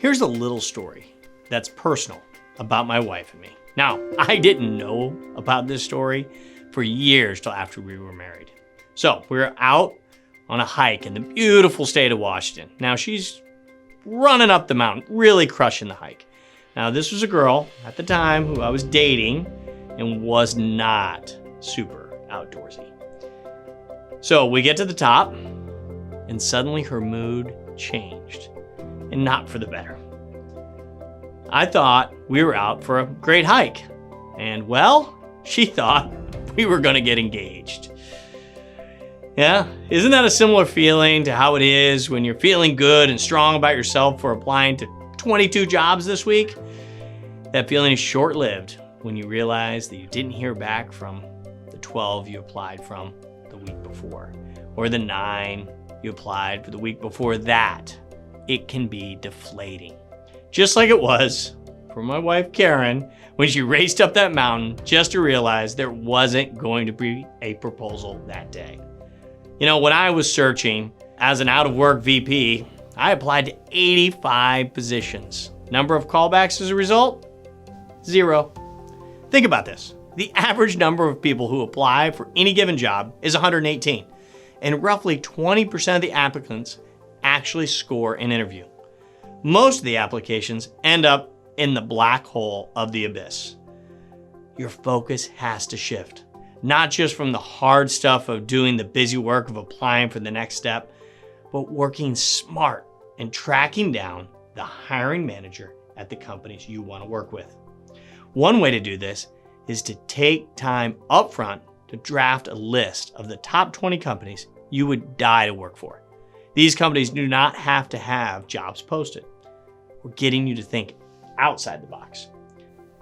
Here's a little story that's personal about my wife and me. Now, I didn't know about this story for years till after we were married. So we were out on a hike in the beautiful state of Washington. Now she's running up the mountain, really crushing the hike. Now this was a girl at the time who I was dating and was not super outdoorsy. So we get to the top and suddenly her mood changed, and not for the better. I thought we were out for a great hike, and well, she thought we were gonna get engaged. Yeah, isn't that a similar feeling to how it is when you're feeling good and strong about yourself for applying to 22 jobs this week? That feeling is short-lived when you realize that you didn't hear back from the 12 you applied from the week before, or the 9 you applied for the week before that. It can be deflating. Just like it was for my wife Karen when she raced up that mountain just to realize there wasn't going to be a proposal that day. You know, when I was searching as an out-of-work VP, I applied to 85 positions. Number of callbacks as a result? 0. Think about this. The average number of people who apply for any given job is 118, and roughly 20% of the applicants actually score an interview. Most of the applications end up in the black hole of the abyss. Your focus has to shift, not just from the hard stuff of doing the busy work of applying for the next step, but working smart and tracking down the hiring manager at the companies you want to work with. One way to do this is to take time upfront to draft a list of the top 20 companies you would die to work for. These companies do not have to have jobs posted. We're getting you to think outside the box.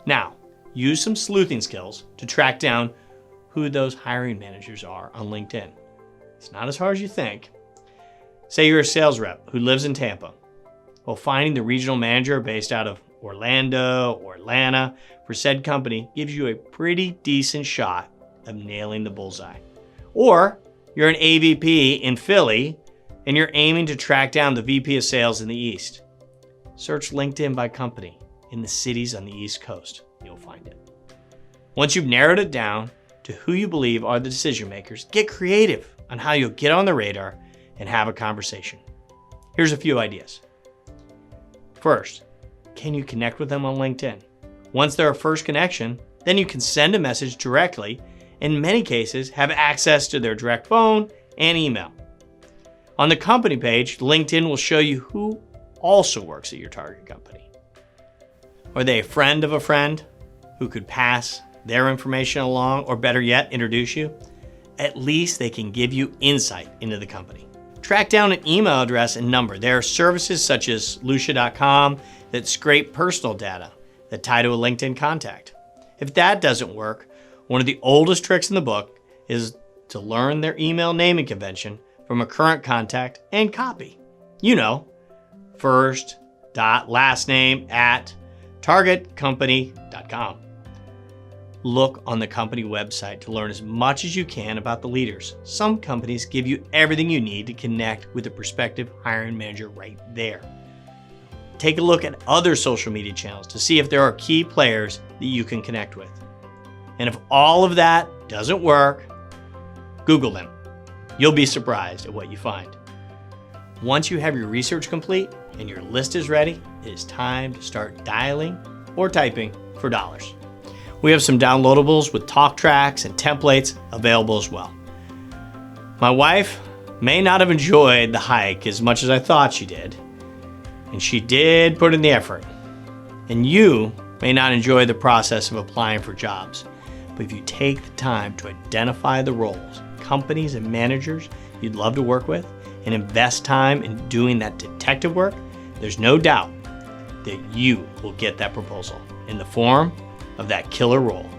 Now, use some sleuthing skills to track down who those hiring managers are on LinkedIn. It's not as hard as you think. Say you're a sales rep who lives in Tampa. Well, finding the regional manager based out of Orlando or Atlanta for said company gives you a pretty decent shot of nailing the bullseye. Or you're an AVP in Philly and you're aiming to track down the VP of sales in the East. Search LinkedIn by company in the cities on the East Coast. You'll find it. Once you've narrowed it down to who you believe are the decision makers, get creative on how you'll get on the radar and have a conversation. Here's a few ideas. First, can you connect with them on LinkedIn? Once they're a first connection, then you can send a message directly, in many cases have access to their direct phone and email. On the company page, LinkedIn will show you who also works at your target company. Are they a friend of a friend who could pass their information along, or better yet, introduce you? At least they can give you insight into the company. Track down an email address and number. There are services such as Lucia.com that scrape personal data that tie to a LinkedIn contact. If that doesn't work, one of the oldest tricks in the book is to learn their email naming convention from a current contact and copy. You know, first.lastname@targetcompany.com. Look on the company website to learn as much as you can about the leaders. Some companies give you everything you need to connect with a prospective hiring manager right there. Take a look at other social media channels to see if there are key players that you can connect with. And if all of that doesn't work, Google them. You'll be surprised at what you find. Once you have your research complete and your list is ready, it is time to start dialing or typing for dollars. We have some downloadables with talk tracks and templates available as well. My wife may not have enjoyed the hike as much as I thought she did, and she did put in the effort. And you may not enjoy the process of applying for jobs, but if you take the time to identify the roles, companies, and managers you'd love to work with, and invest time in doing that detective work, there's no doubt that you will get that proposal in the form of that killer role.